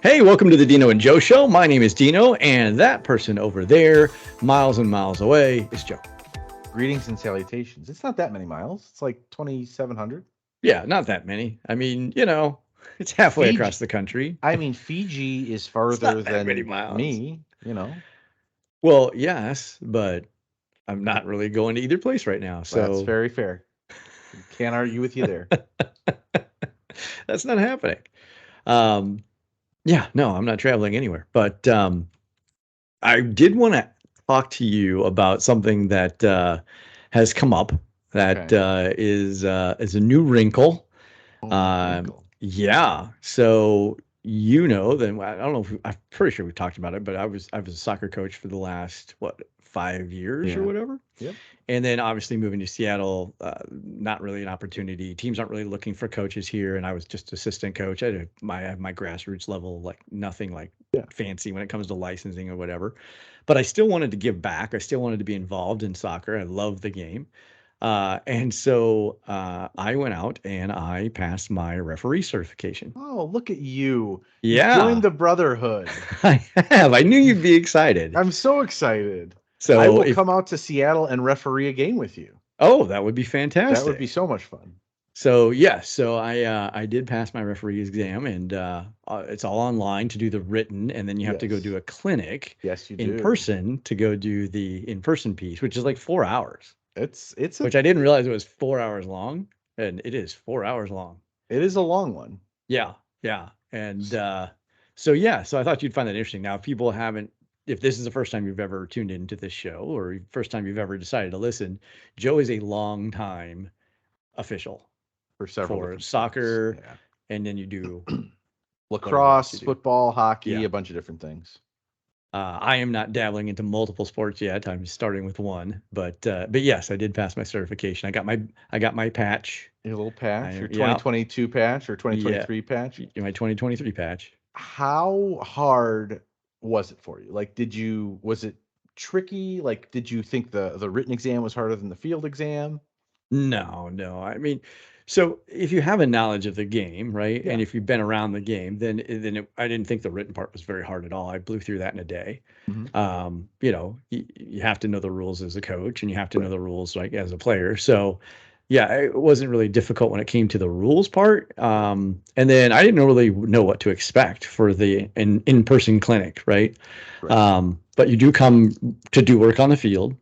Hey, welcome to the Dino and Joe Show. My name is Dino, and that person over there, miles and miles away, is Joe. Greetings and salutations. It's not that many miles. It's like 2,700. Yeah, not that many. I mean, it's halfway across Fiji. the country. Fiji is It's farther not that many than miles. me. Well, yes, but I'm not really going to either place right now. That's So very fair. Can't argue with you there. that's not happening. Um, yeah, no, I'm not traveling anywhere. But I did want to talk to you about something that has come up that Okay. is a new wrinkle. Oh, wrinkle. Yeah. So then I don't know if I'm pretty sure we talked about it, but I was a soccer coach for the last 5 years or Yeah. whatever. Yep. And then obviously moving to Seattle, not really an opportunity. Teams aren't really looking for coaches here, and I was just assistant coach. I had my grassroots level, like nothing like Yeah. fancy when it comes to licensing or whatever. But I still wanted to give back. I still wanted to be involved in soccer. I love the game. And so I went out and I passed my referee certification. Oh, look at you. You've joined Yeah, the brotherhood. I have. I knew you'd be excited. I'm so excited. I So will if come out to Seattle and referee a game with you. Oh, that would be That would be fantastic. so much fun. So yes, so I did pass my referee exam, and it's all online to do the written, and then you have to go do Yes. a clinic Yes, you in do. person to go do the in-person piece, which is like 4 hours, It's a which I didn't realize it was 4 hours long, and it is 4 hours long. it is a long one. Yeah, yeah, and so I thought you'd find that interesting. Now, if people haven't, if this is the first time you've ever tuned into this show, or first time you've ever decided to listen, Joe is a long time official For several for different sports. soccer, Yeah. and then you do whatever else you Lacrosse, do. football, hockey, Yeah. a bunch of different things. I am not dabbling into multiple sports yet. I'm starting with one, but yes, I did pass my certification. I got my patch. Your little patch, I your Yeah, 2022 patch or yeah, 2023 patch. my 2023 patch. How hard was it for you? Like, was it tricky? Like, did you think the written exam was harder than the field exam? No, no. I mean, so if you have a knowledge of the game, right, and Yeah. if you've been around the game, I didn't think the written part was very hard at all. I blew through that in a day. Hmm. You have to know the rules as a coach, and you have to know Right. the rules like as a player. So, yeah, it wasn't really difficult when it came to the rules part. Right. And then I didn't really know what to expect for the in-person clinic, right? Right. But you do come to do work on the field,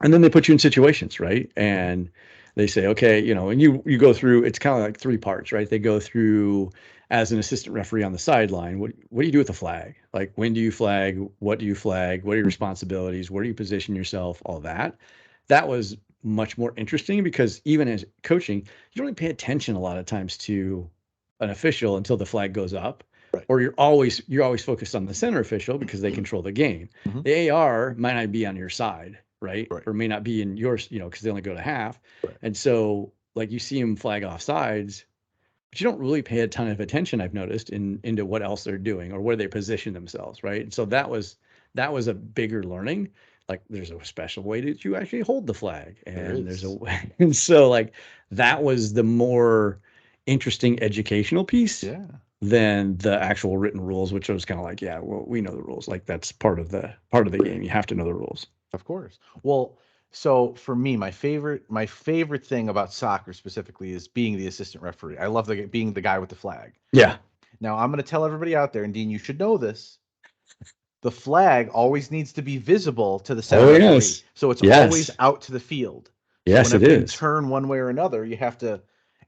and then they put you in situations, right? And they say, okay, and you go through. It's kind of like three parts, right? They go through as an assistant referee on the sideline. What do you do with the flag? Like, when do you flag? What do you flag? What are your responsibilities? Where do you position yourself? All that. That was much more interesting because even as coaching, you don't really pay attention a lot of times to an official until the flag goes up, Right. or you're always focused on the center official because they control the game. Hmm. The AR might not be on your side, right? Right. Or may not be in yours, because they only go to half. Right. And so, like, you see them flag off sides, but you don't really pay a ton of attention, I've noticed, into what else they're doing or where they position themselves, right? And so that was a bigger learning. Like, there's a special way that you actually hold the flag, There and there's a is. way. And so, like, that was the more interesting educational piece Yeah. than the actual written rules, which was kind of like, yeah, well, we know the rules. Like, that's part of the game. You have to know the rules. Of course. Well, so for me, my favorite thing about soccer specifically is being the assistant referee. I love being the guy with the flag. Yeah. Now, I'm going to tell everybody out there, and Dean, you should know this. The flag always needs to be visible to the center Oh, referee. yes. So it's always Yes. out to the field. So Yes, it whenever you is. turn one way or another, you have to,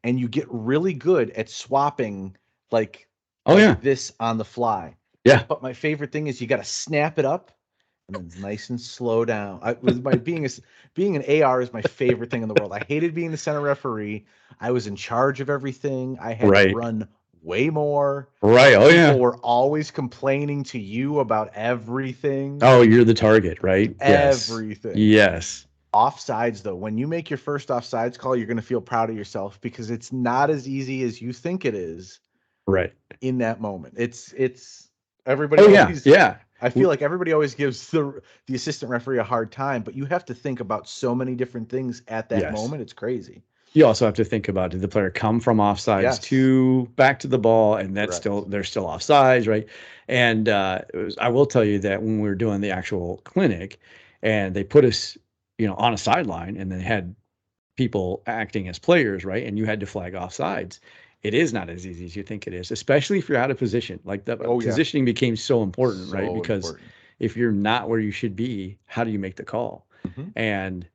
and you get really good at swapping like Oh, yeah. this on the fly. Yeah. But my favorite thing is you got to snap it up and then nice and slow down. With my being an AR is my favorite thing in the world. I hated being the center referee. I was in charge of everything. I had to Right. run way more. Right. Oh, People yeah. were always complaining to you about everything. Oh, you're the target, right? Yes. Everything. Yes. Offsides, though, when you make your first offsides call, you're going to feel proud of yourself because it's not as easy as you think it is Right. in that moment. It's everybody Oh, yeah. always Yeah. I feel like everybody always gives the assistant referee a hard time, but you have to think about so many different things at that Yes. moment. It's crazy. you also have to think about, did the player come from offsides Yes, to back to the ball, and that's still, correct. they're still offsides, right? And I will tell you that when we were doing the actual clinic, and they put us, on a sideline, and they had people acting as players, right? And you had to flag offsides. It is not as easy as you think it is, especially if you're out of position. Like the Oh yeah, positioning became so important, right? so Because important. if you're not where you should be, how do you make the call? Hmm. And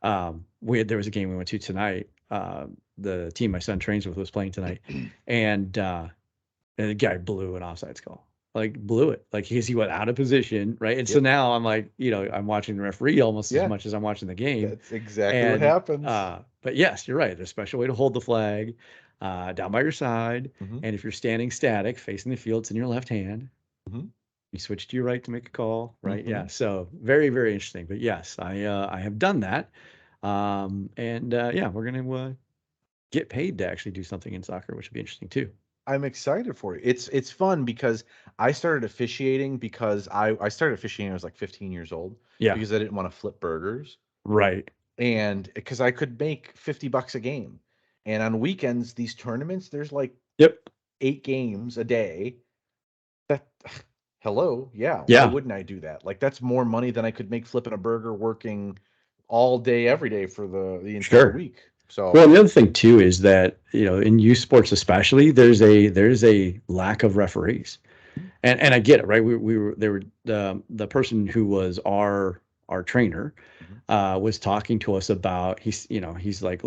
there was a game we went to tonight. The team my son trains with was playing tonight, and the guy blew an offsides call. Like blew it, like because he went out of position, right? And so Yep. now I'm like, I'm watching the referee almost as Yeah, much as I'm watching the game. that's exactly what And happens. but yes, you're right. There's a special way to hold the flag down by your side, Hmm. and if you're standing static facing the field, it's in your left hand. Hmm. You switch to your right to make a call, right? Hmm. Yeah. So very, very interesting. But yes, I have done that, and yeah, we're gonna get paid to actually do something in soccer, which would be interesting too. I'm excited for you. It's fun because I started officiating because I started officiating when I was like 15 years old Yeah. because I didn't want to flip burgers Right. and because I could make $50 a game. And on weekends, these tournaments, there's like Yep. 8 games a day. That hello, yeah, why Yeah. wouldn't I do that? Like that's more money than I could make flipping a burger working all day every day for the entire Sure. week. So, Well, and the other thing too is that in youth sports especially, there's a lack of referees, and I get it, right? We were they were the person who was our trainer mhm, was talking to us about he's like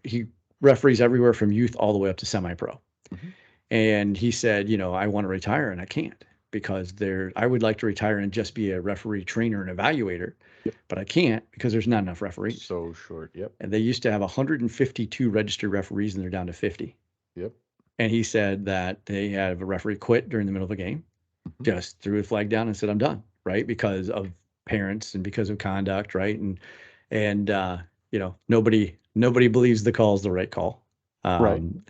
he referees everywhere from youth all the way up to semi-pro. mhm, And he said, I want to retire and I can't because I would like to retire and just be a referee, trainer, and evaluator, yep, but I can't because there's not enough referees. so short. Yep, And they used to have 152 registered referees and they're down to 50. yep. And he said that they had a referee quit during the middle of a game, Mhm. just threw a flag down and said, I'm done, right? Because of parents and because of conduct, right? And nobody believes the call is the right call. Right. Um,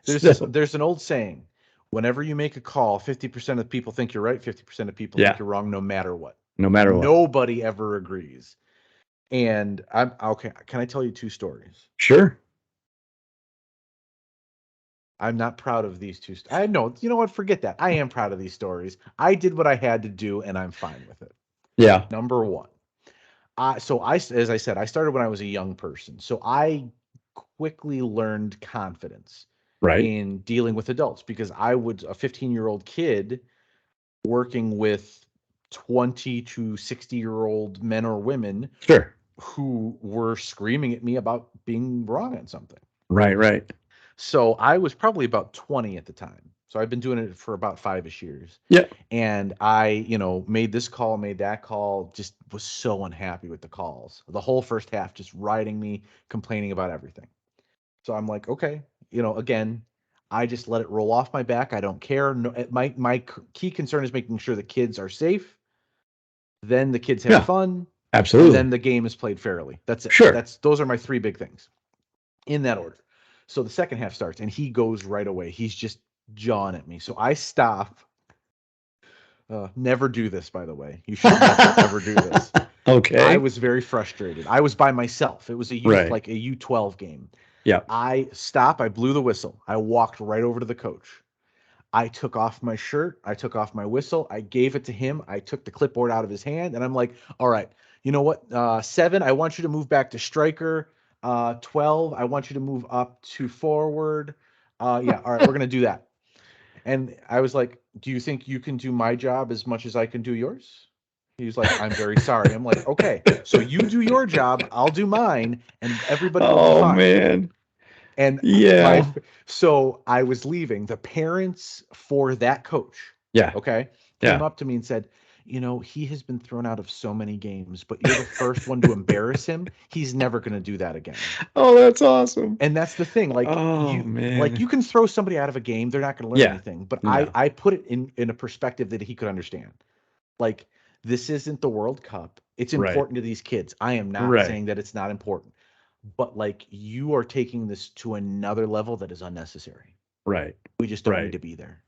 There's so there's an old saying, whenever you make a call, 50% of people think you're right, 50% of people think yeah, you're wrong, no matter what. no matter what. Nobody ever agrees. And I'm okay. Can I tell you two stories? Sure. I'm not proud of these two. I know, you know what? Forget that. I am proud of these stories. I did what I had to do, and I'm fine with it. Yeah. Number one, as I said, I started when I was a young person, so I quickly learned confidence Right. in dealing with adults because I was a 15-year-old kid working with 20 to 60-year-old men or women Sure. who were screaming at me about being wrong on something. Right. Right. So I was probably about 20 at the time. So I've been doing it for about 5-ish years. Yeah. And I, made this call, made that call, just was so unhappy with the calls. The whole first half just riding me, complaining about everything. So I'm like, okay, again, I just let it roll off my back. I don't care. No, my key concern is making sure the kids are safe. Then the kids have Yeah. fun, and Absolutely. then the game is played fairly. That's it. Sure. Those are my three big things in that order. So the second half starts, and he goes right away. He's just jawing at me. So I stop. Never do this, by the way. You should never ever do this. I Okay. was very frustrated. I was by myself. It was Right. like a U12 game. Yeah. I stop. I blew the whistle. I walked right over to the coach. I took off my shirt. I took off my whistle. I gave it to him. I took the clipboard out of his hand, and I'm like, "All right, you know what? 7, I want you to move back to striker. 12, I want you to move up to forward. Yeah, all right, we're gonna do that." And I was like, "Do you think you can do my job as much as I can do yours?" He was like, "I'm very sorry." I'm like, "Okay, so you do your job, I'll do mine, and everybody will be Oh fine." man. And my Yeah. so I was leaving. The parents for that coach, Yeah. okay, came Yeah. up to me and said, he has been thrown out of so many games, but you're the first one to embarrass him. He's never going to do that again. Oh, that's awesome. And that's the thing. Like Oh you man. can throw somebody out of a game, they're not going to learn Yeah. anything. But I No. I put it in a perspective that he could understand. Like this isn't the World Cup. It's Right. important to these kids. I am not Right. saying that it's not important. But like you are taking this to another level that is unnecessary. Right. We just don't need Right. to be there.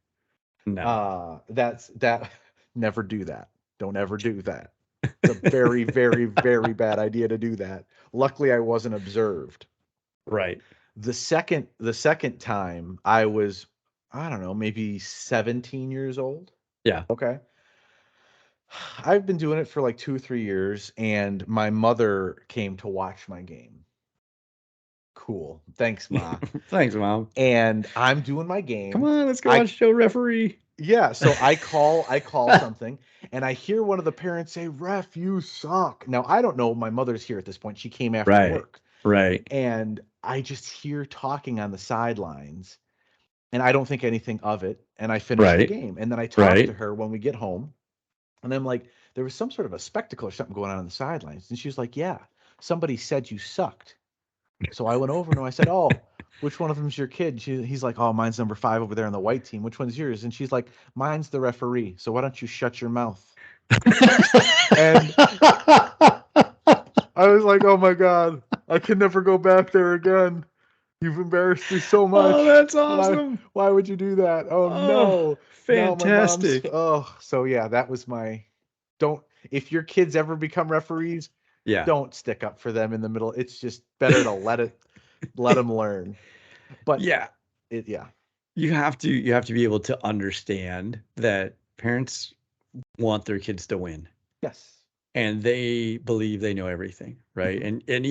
No. That's that. Never do that. Don't ever do that. It's a very, very, very bad idea to do that. Luckily, I wasn't observed. Right. The second time I was, I don't know, maybe 17 years old. Yeah. Okay. I've been doing it for like 2 or 3 years, and my mother came to watch my game. Cool. Thanks, Ma. Thanks, Mom. And I'm doing my Come game. on, let's go I watch Joe referee. Yeah, so I call something, and I hear one of the parents say, "Ref, you suck." Now, I don't know, my mother's here at this point. She came after Right. work, Right. and I just hear talking on the sidelines, and I don't think anything of it, and I finish the Right. game. And then I talk to Right. her when we get home, and I'm like, "There was some sort of a spectacle or something going on the sidelines." And she was like, "Yeah, somebody said you sucked." So I went over and I said, "Oh, which one of them's your kid?" He's like, "Oh, mine's number 5 over there on the white team. Which one's yours?" And she's like, "Mine's the referee. So why don't you shut your mouth?" And I was like, "Oh my God, I can never go back there again. You've embarrassed me so Oh, much. that's Why, awesome. why would you do that? Oh Oh, no. Now my mom's, fantastic. oh, so yeah, that was my, don't, if your kids ever become referees, Yeah. don't stick up for them in the middle. It's just better to let them learn. But Yeah. yeah, You have to be able to understand that parents want their kids to win. yes. And they believe they know everything, right? Mhm. And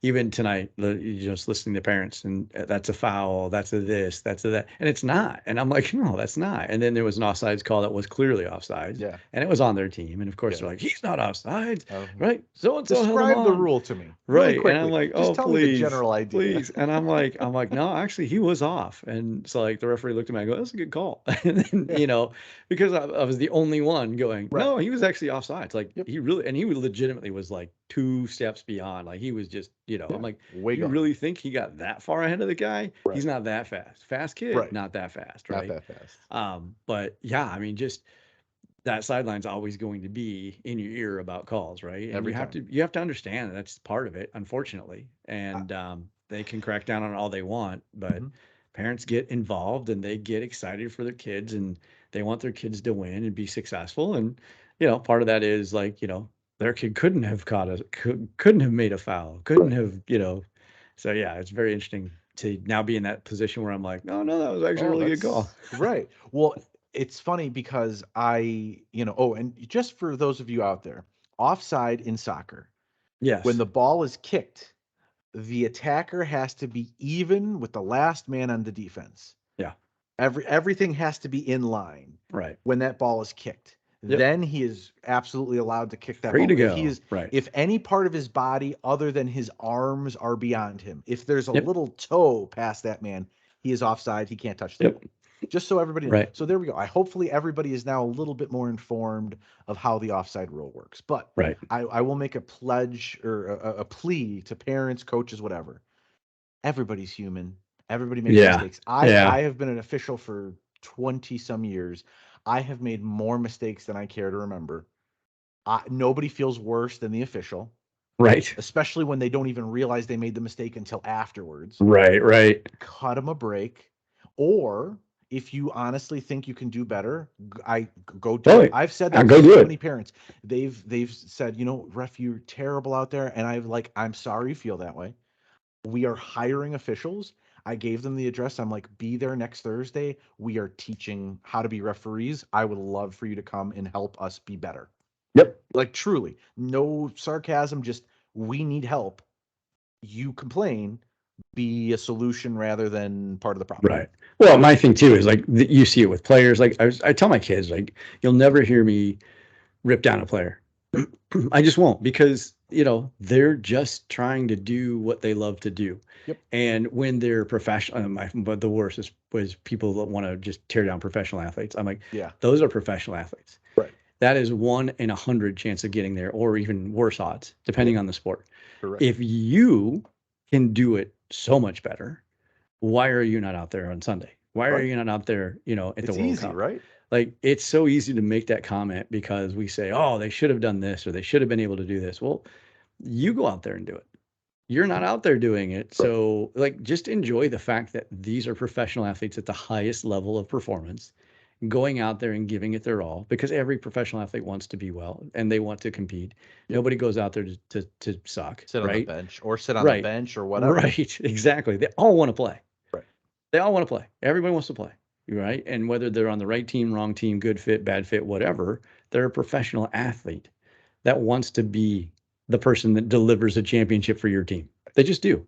even tonight, you just listening to parents, and that's a foul, that's a this, that's a that, and it's not. And I'm like, no, that's not. And then there was an offsides call that was clearly offsides, Yeah. and it was on their team. And of course, Yeah. they're like, he's not offsides, Um, right? So and so held him Describe the on, rule to me really right? And I'm quickly. like, Just oh, tell me the please, general idea. please. And I'm like, no, actually, he was off. And so like the referee looked at me, I go, that's a good call. And then Yeah. because I was the only one going, Right. no, he was actually offsides. Like Yep. he legitimately was like 2 steps beyond. Like he was just, I'm Yeah. like, Way you gone. really think he got that far ahead of the guy? He's Right. not that fast. Fast kid, Right. not that fast, Not right? that fast. But yeah, I mean, just that sideline's always going to be in your ear about calls, right? And Every you have time. to you have to understand that that's part of it, unfortunately. I, And they can crack down on it all they want, but mhm. parents get involved and they get excited for their kids and they want their kids to win and be successful. And part of that is like their kid couldn't have made a foul, couldn't Right. have. So yeah, it's very interesting to now be in that position where I'm like, oh no, that was actually a Oh, really good call. that's right. Well, it's funny because oh, and just for those of you out there, offside in soccer, when Yes. the ball is kicked, the attacker has to be even with the last man on the defense. Yeah. Everything has to be in line Right. when that ball is kicked. Yep. Then he is absolutely allowed to kick that Free to ball. go. Right. If any part of his body other than his arms are beyond him, if there's a Yep. little toe past that man, he is offside. He can't touch the Yep. ball. Just so everybody knows. Right. So there we go. Hopefully everybody is now a little bit more informed of how the offside rule works. But Right. I will make a pledge or a plea to parents, coaches, whatever. Everybody's human. Everybody makes Yeah. mistakes. I Yeah. have been an official for 20 some years. I have made more mistakes than I care to remember. Nobody feels worse than the official, Right. especially when they don't even realize they made the mistake until afterwards. Right. Right. Cut them a break. Or if you honestly think you can do better, go do it. Totally. I've said I'll that to go do so it. many parents. They've said, ref, you're terrible out there, and I'm sorry you feel that way. We are hiring officials. I gave them the address. I'm like, be there next Thursday. We are teaching how to be referees. I would love for you to come and help us be better. Yep. Like, truly, no sarcasm, just we need help. You complain, be a solution rather than part of the problem. Right. Well, my thing too is like you see it with players. Like I tell my kids, like you'll never hear me rip down a player. I just won't because they're just trying to do what they love to do. Yep. And when they're professional, but the worst was people that want to just tear down professional athletes. I'm like, Yeah. those are professional athletes. Right. That is 1 in 100 chance of getting there, or even worse odds, Yep. depending on the sport. Correct. If you can do it so much better, why are you not out there on Sunday? Why are Right. you not out there, at the It's World easy, Cup? right? Like it's so easy to make that comment because we say, "Oh, they should have done this or they should have been able to do this." Well, you go out there and do it. You're not out there doing it. Right. So, like just enjoy the fact that these are professional athletes at the highest level of performance going out there and giving it their all, because every professional athlete wants to be well and they want to compete. Yep. Nobody goes out there to suck, Sit on the right? bench or sit on the Right. bench or whatever. Right. Exactly. They all want to play. Right. They all want to play. Everybody wants to play, right? And whether they're on the right team, wrong team, good fit, bad fit, whatever, they're a professional athlete that wants to be the person that delivers a championship for your team. They just do,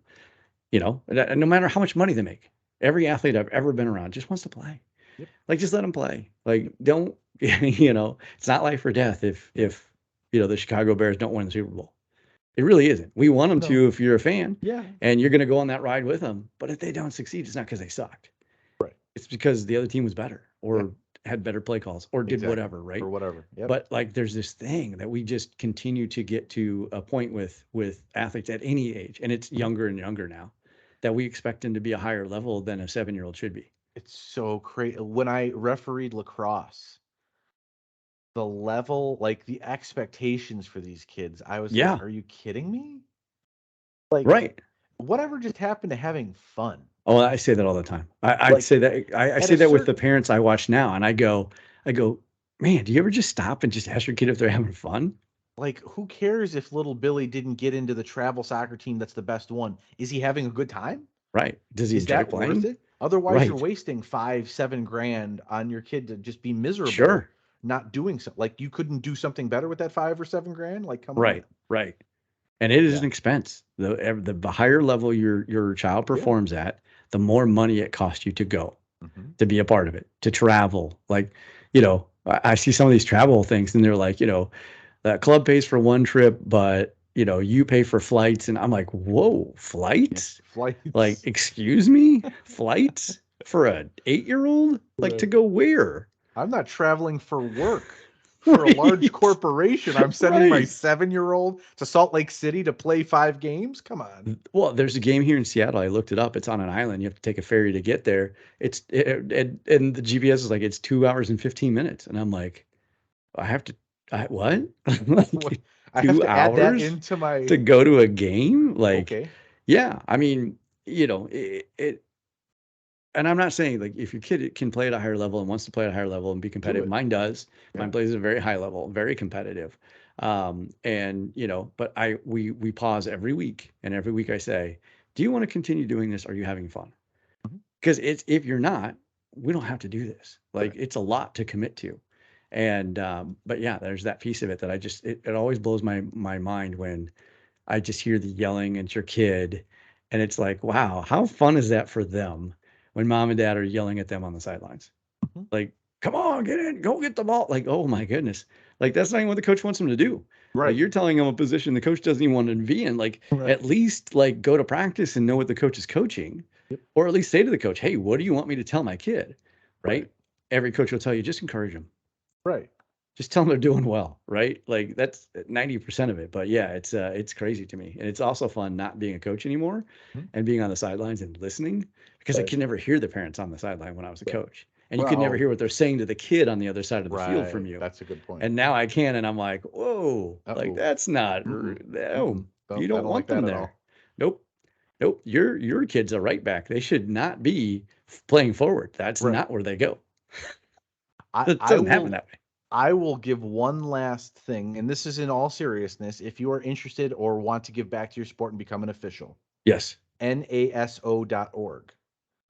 no matter how much money they make. Every athlete I've ever been around just wants to play. Yep. Like, just let them play. Like, don't, it's not life or death if the Chicago Bears don't win the Super Bowl. It really isn't. We want them to if you're a fan. Yeah. And you're going to go on that ride with them. But if they don't succeed, it's not because they sucked. Right. It's because the other team was better or had better play calls or did whatever, right? Or whatever. Yep. But like, there's this thing that we just continue to get to a point with athletes at any age, and it's younger and younger now, that we expect them to be a higher level than a 7-year-old should be. It's so crazy. When I refereed lacrosse, the level, like the expectations for these kids, I was like, are you kidding me? Like, right. Whatever just happened to having fun? Oh, I say that all the time. I say that. I say that with the parents I watch now, and I go, man, do you ever just stop and just ask your kid if they're having fun? Like, who cares if little Billy didn't get into the travel soccer team that's the best one? Is he having a good time? Right. Does he enjoy playing? Worth it? Otherwise, you're wasting $5-7 grand on your kid to just be miserable. Sure. Not doing something. Like, you couldn't do something better with that $5 or $7 grand. Like, come on. Right. And it is an expense. The higher level your child performs at, the more money it costs you to go, to be a part of it, to travel. Like, I see some of these travel things, and they're like, that club pays for one trip, but you pay for flights. And I'm like, whoa, flights? Flights. Like, excuse me? Flights for an 8-year-old? Like, to go where? I'm not traveling for work. For a large corporation, I'm sending my 7-year-old to Salt Lake City to play 5 games. Come on. Well, there's a game here in Seattle. I looked it up. It's on an island. You have to take a ferry to get there. And the GPS is like, it's 2 hours and 15 minutes. And I'm like, what? Like, I have to add that into my to go to a game? Like, okay. Yeah. I mean, and I'm not saying, like, if your kid can play at a higher level and wants to play at a higher level and be competitive, mine does. Yeah. Mine plays at a very high level, very competitive. And but we pause every week, and every week I say, do you want to continue doing this? Are you having fun? Because if you're not, we don't have to do this. Like, it's a lot to commit to. And but yeah, there's that piece of it that it always blows my mind when I just hear the yelling at your kid, and it's like, wow, how fun is that for them when mom and dad are yelling at them on the sidelines? Like, come on, get in, go get the ball. Like, oh my goodness. Like, that's not even what the coach wants them to do. Right. Like, you're telling them a position the coach doesn't even want them to be in. Like, at least like go to practice and know what the coach is coaching. Or at least say to the coach, hey, what do you want me to tell my kid? Right. Every coach will tell you, just encourage them. Right. Just tell them they're doing well, right? Like, that's 90% of it. But yeah, it's crazy to me. And it's also fun not being a coach anymore and being on the sidelines and listening, because I could never hear the parents on the sideline when I was a coach. And you could never hear what they're saying to the kid on the other side of the field from you. That's a good point. And now I can, and I'm like, whoa, like, that's not, no, you don't want them there. Nope. Your kid's a right back. They should not be playing forward. That's not where they go. It doesn't happen that way. I will give one last thing, and this is in all seriousness. If you are interested or want to give back to your sport and become an official, yes, naso.org.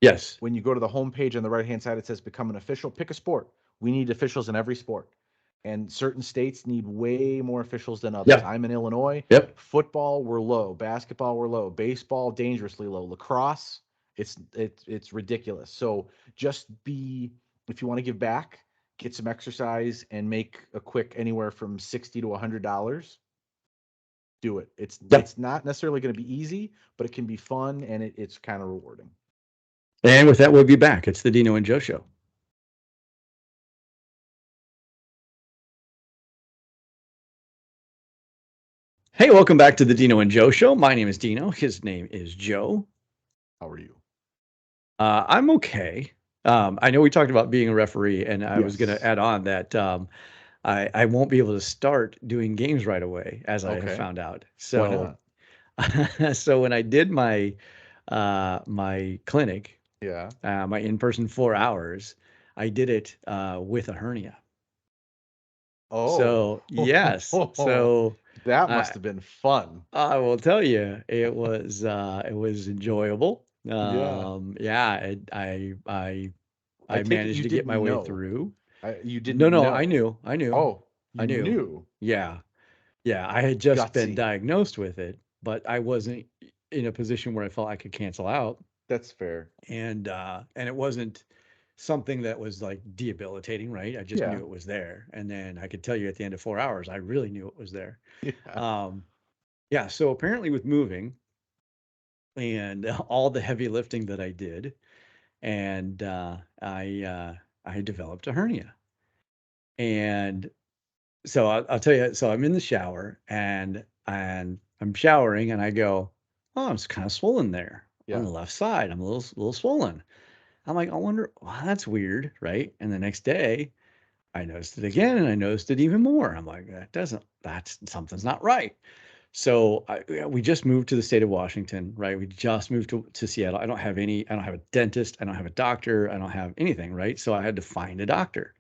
Yes. When you go to the homepage on the right-hand side, it says become an official. Pick a sport. We need officials in every sport. And certain states need way more officials than others. I'm in Illinois. Football, we're low. Basketball, we're low. Baseball, dangerously low. Lacrosse, it's ridiculous. So just if you want to give back, get some exercise and make a quick anywhere from $60 to $100. Do it. It's not necessarily going to be easy, but it can be fun, and it's kind of rewarding. And with that, we'll be back. It's the Dino and Joe Show. Hey, welcome back to the Dino and Joe Show. My name is Dino. His name is Joe. How are you? I'm okay. I know we talked about being a referee, and I was going to add on that I won't be able to start doing games right away, as I have found out. So, why not? So when I did my my clinic, my in-person 4 hours, I did it with a hernia. Oh, So yes, so that I must have been fun. I will tell you, it was enjoyable. Yeah. Yeah, I I take it managed you to get my didn't way know. through. You No, didn't no, know. Oh, I you knew. knew. Yeah, yeah, I had just been Gutsy. diagnosed with it, but I wasn't in a position where I felt I could cancel out, That's fair. and it wasn't something that was like debilitating, right? I just knew Yeah. it was there, and then I could tell you at the end of 4 hours, I really knew it was there. Yeah. Um, yeah, so apparently with moving and all the heavy lifting that I did, and I developed a hernia. And so I'll tell you. So I'm in the shower and I'm showering, and I go, "Oh, it's kind of swollen there on Yeah. the left side. I'm a little swollen." I'm like, "I wonder. Well, that's weird, right?" And the next day, I noticed it again, and I noticed it even more. I'm like, That's something's not right." So yeah, we just moved to the state of Washington, right? We just moved to Seattle. I don't have a dentist. I don't have a doctor. I don't have anything, right? So I had to find a doctor.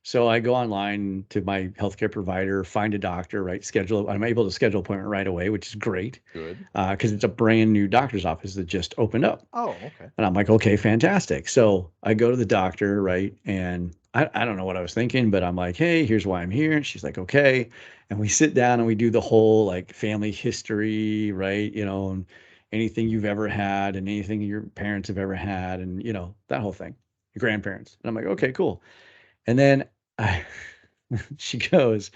So I go online to my healthcare provider, find a doctor, right? Schedule. I'm able to schedule an appointment right away, which is great Good. because it's a brand new doctor's office that just opened up. Oh, okay. And I'm like, okay, fantastic. So I go to the doctor, right? And I don't know what I was thinking, but I'm like, hey, here's why I'm here. And she's like, okay. And we sit down and we do the whole like family history, right? And anything you've ever had and anything your parents have ever had, and that whole thing, your grandparents. And I'm like, okay, cool. And then I, she goes,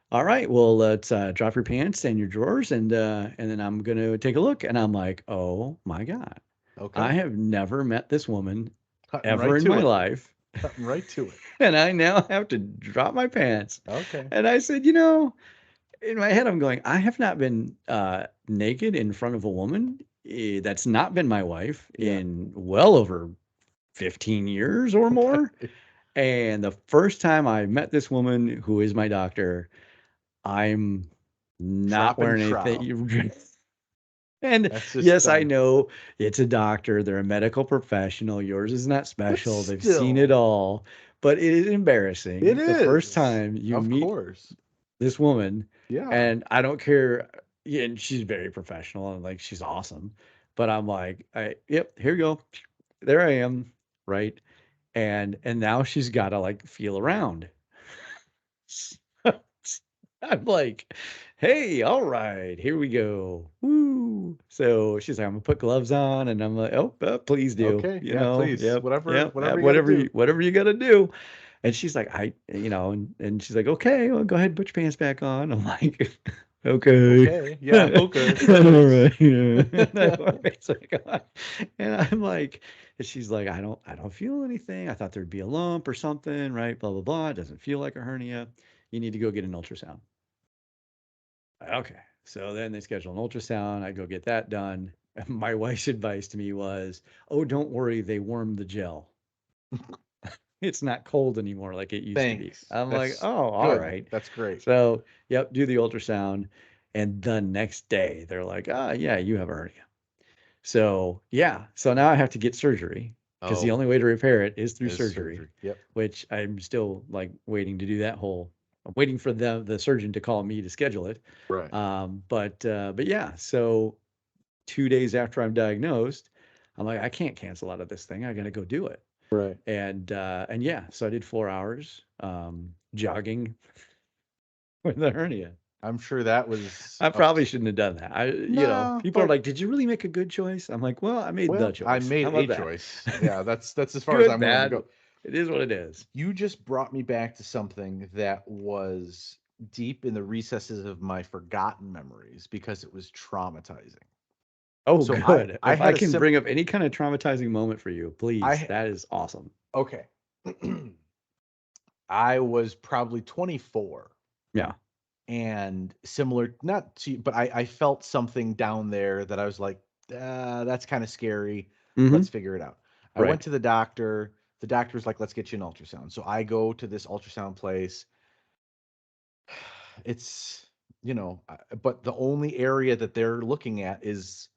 all right, well, let's drop your pants and your drawers, and then I'm gonna take a look. And I'm like, oh my God. I Okay. have never met this woman Cutting ever right in to my it. life, Cutting right to it. and I now have to drop my pants. Okay. And I said, in my head, I'm going, I have not been naked in front of a woman that's not been my wife Yeah. in well over 15 years or more. Okay. And the first time I met this woman who is my doctor, I'm not Drop and wearing trow. anything. And That's just yes, I dumb. know it's a doctor. They're a medical professional. Yours is not But special. They've seen it still, all. But it is it embarrassing the first is. time you Of meet course. this woman, Yeah. and I don't care. Yeah, and she's very professional and like she's awesome. But I'm like, yep, here you go. There I am, right? And now she's got to like feel around. I'm like, hey, all right, here we go. Woo. So she's like, I'm gonna put gloves on, and I'm like, oh, please do. Okay. Yeah, please. Yep, Whatever, yep, whatever you got to whatever do. you gotta do. And she's like, and she's like, okay, well, go ahead and put your pants back on. I'm like, okay. Okay. Yeah. Okay. All Thanks. right. Yeah. And I put my pants back on. And I'm like, and she's like, I don't feel anything. I thought there'd be a lump or something, right? Blah, blah, blah. It doesn't feel like a hernia. You need to go get an ultrasound. Okay. So then they schedule an ultrasound. I go get that done. My wife's advice to me was, oh, don't worry, they warmed the gel. It's not cold anymore like it used to be. Thanks. I'm like, That's oh, all good. right. That's great. So, yep, do the ultrasound. And the next day, they're like, ah, yeah, you have a hernia. So, yeah. So now I have to get surgery because the Oh, only way to repair it is through is surgery, surgery. Yep. which I'm still like waiting to do that whole. I'm waiting for the surgeon to call me to schedule it. Right. But yeah. So 2 days after I'm diagnosed, I'm like, I can't cancel out of this thing. I got to go do it. Right. And yeah, so I did 4 hours jogging with the hernia. I'm sure that was I up probably to, shouldn't have done that. nah, People are but like, "Did you really make a good choice?" I'm like, "Well, I made the well, I choice. made How a about that?" choice. Yeah, that's as far as Good, I'm willing to bad, go. it is what it is. You just brought me back to something that was deep in the recesses of my forgotten memories because it was traumatizing. Oh, So I good. I If I had a can sim bring up any kind of traumatizing moment for you, please, I that is awesome. okay. I was probably 24 Yeah. and similar, not to, but I felt something down there that I was like, that's kind of scary. Let's Mhm. figure it out. I went Right. to the doctor. The doctor's like, let's get you an ultrasound. So I go to this ultrasound place. It's, but the only area that they're looking at is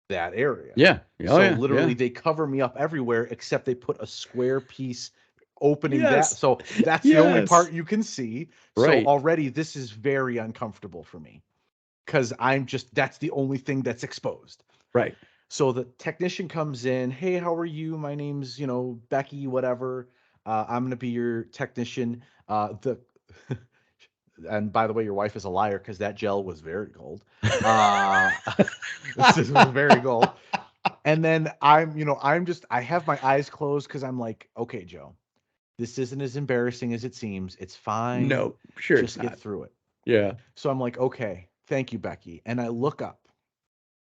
that area. Yeah. Oh, So yeah, literally yeah. they cover me up everywhere except they put a square piece opening that. Yes. So that's the only Yes. part you can see. So Right. already this is very uncomfortable for me because that's the only thing that's exposed. Right. So the technician comes in. Hey, how are you? My name's, Becky, whatever. I'm gonna be your technician. The and by the way, your wife is a liar because that gel was very gold. Uh, this is very gold. And then I have my eyes closed because I'm like, okay, Joe, this isn't as embarrassing as it seems. It's fine. No, sure it's Just get not. through it. Yeah. So I'm like, okay, thank you, Becky. And I look up.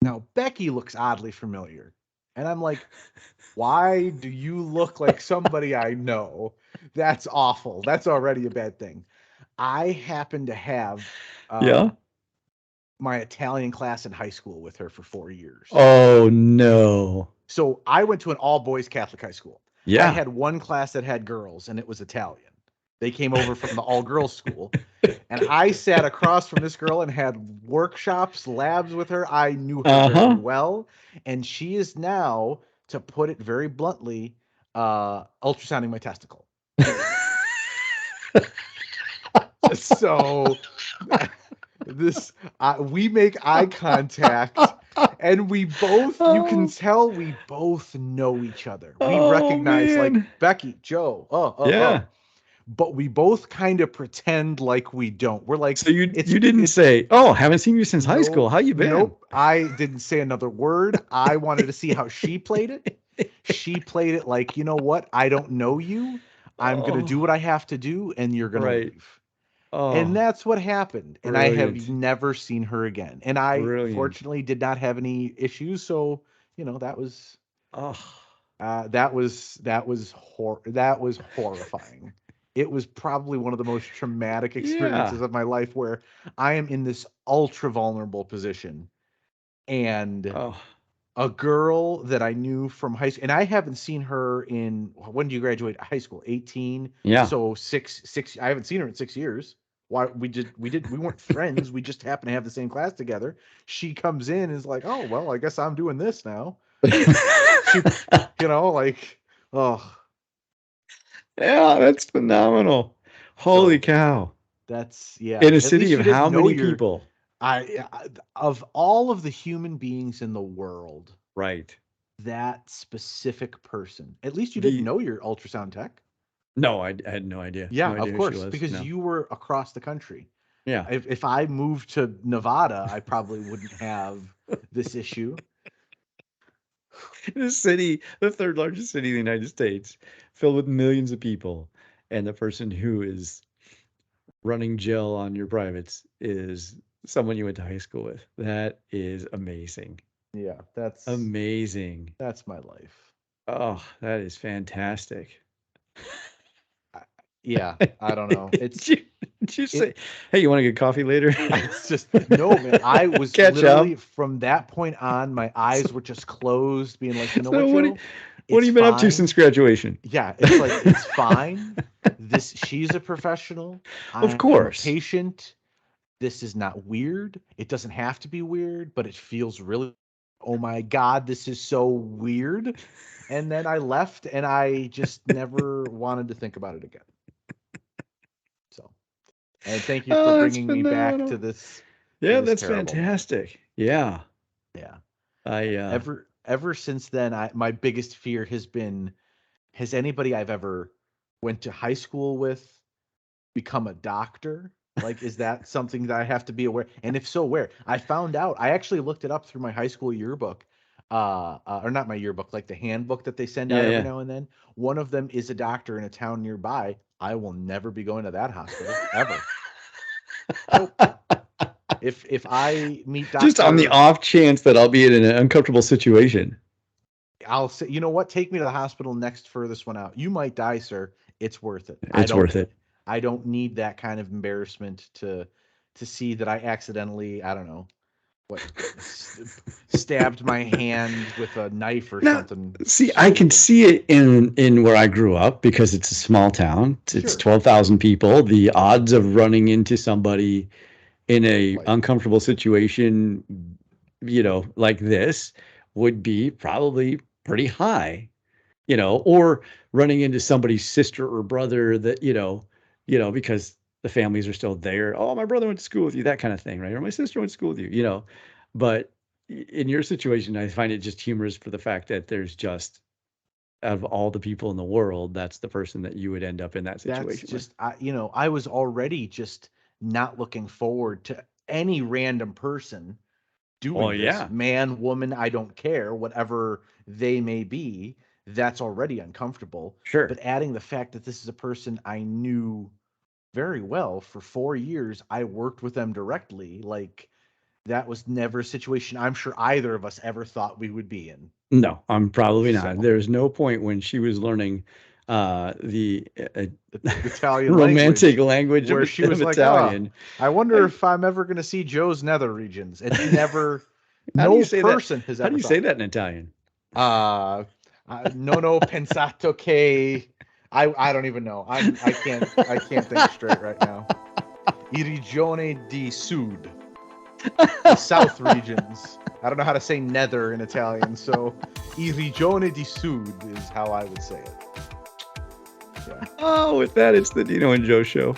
Now, Becky looks oddly familiar. And I'm like, why do you look like somebody I know? That's awful. That's already a bad thing. I happen to have Yeah. my Italian class in high school with her for 4 years. Oh no. So I went to an all boys Catholic high school. I Yeah. had one class that had girls, and it was Italian. They came over from the all girls school, and I sat across from this girl and had workshops, labs with her. I knew her very Uh-huh. well, and she is now, to put it very bluntly, ultrasounding my testicle. So this we make eye contact, and you can Oh, tell we both know each other. We oh recognize, like, man. Becky, Joe, Yeah. but we both kind of pretend like we don't. We're like, So you it's you didn't it's say, "Oh, haven't seen you since high school. nope, How you been?" nope. I didn't say another word. I wanted to see how she played it. She played it like, you know what? I don't know you. I'm gonna do Oh, what I have to do, and you're gonna right. leave. And Oh, that's what happened. And I have brilliant. never seen her again. And I Brilliant. fortunately did not have any issues. So, Oh, that was horrifying. It was probably one of the most traumatic yeah. experiences of my life where I am in this ultra vulnerable position, and Oh, a girl that I knew from high school, and I haven't seen her in, when did you graduate high school? 18. yeah. So six, I haven't seen her in 6 years. Why we weren't friends. We just happened to have the same class together. She comes in and is like, oh, well, I guess I'm doing this now. She, like, oh, Yeah, that's phenomenal. Holy so cow. yeah. In a At least city of you didn't how know many people? of all of the human beings in the world, Right. that specific person, at least you didn't The know your ultrasound tech. No, I had no idea. Yeah, No of idea who she course, was. because No. you were across the country. Yeah. If I moved to Nevada, I probably wouldn't have this issue. The city, the third largest city in the United States, filled with millions of people, and the person who is running gel on your privates is someone you went to high school with. That is amazing. Yeah, Amazing. that's my life. Oh, that is fantastic. I, yeah, I don't know. Did you, did you say, It hey, you want to get coffee later? it's just no, man. I was Catch literally, up. from that point on, my eyes So, were just closed, being like, you know what, so Joe? what have It's you been up to since fine. graduation? Yeah, it's like, it's fine. She's a professional. Of I'm a course. patient. This is not weird. It doesn't have to be weird, but it feels really, oh my God, this is so weird. And then I left, and I just never wanted to think about it again. So, and thank you for Oh, that's bringing me back to phenomenal. this Yeah, that's terrible moment. fantastic. Yeah. Yeah. I Ever since then, my biggest fear has been, has anybody I've ever went to high school with become a doctor? Like, is that something that I have to be aware? And if so, where? I found out. I actually looked it up through my high school yearbook, or not my yearbook, like the handbook that they send yeah, out every yeah. now and then. One of them is a doctor in a town nearby. I will never be going to that hospital ever. Nope. If I meet Just on the Doctor, off chance that I'll be in an uncomfortable situation. I'll say, you know what? Take me to the hospital next furthest one out. You might die, sir. It's worth it. It's worth it. I don't need that kind of embarrassment to see that I accidentally, I don't know, what, stabbed my hand with a knife or Now, something see, I can stupid. see it in where I grew up because it's a small town. It's Sure. 12,000 people. The odds of running into somebody in a Like, uncomfortable situation, like this would be probably pretty high. or running into somebody's sister or brother that, because the families are still there. Oh, my brother went to school with you, that kind of thing, right? Or my sister went to school with you. But in your situation, I find it just humorous for the fact that there's just, out of all the people in the world, that's the person that you would end up in that That's situation with. just, I was already just not looking forward to any random person Oh, doing this. yeah, Man, woman, I don't care, whatever they may be. That's already uncomfortable. sure. But adding the fact that this is a person I knew very well for 4 years, I worked with them directly. Like, that was never a situation I'm sure either of us ever thought we would be in. No, I'm probably not. So, There's no point when she was learning the the Italian romantic language, language where she of was like, "Oh, Italian. I wonder I, if I'm ever going to see Joe's nether regions." It's never, how do you no say that? person has How do ever you say thought. that in Italian? Uh, no, no, pensato che. I don't even know. I can't think straight right now. I regione di sud, the south regions. I don't know how to say nether in Italian, so I regione di sud is how I would say it. Yeah. Oh, with that, it's the Dino and Joe show.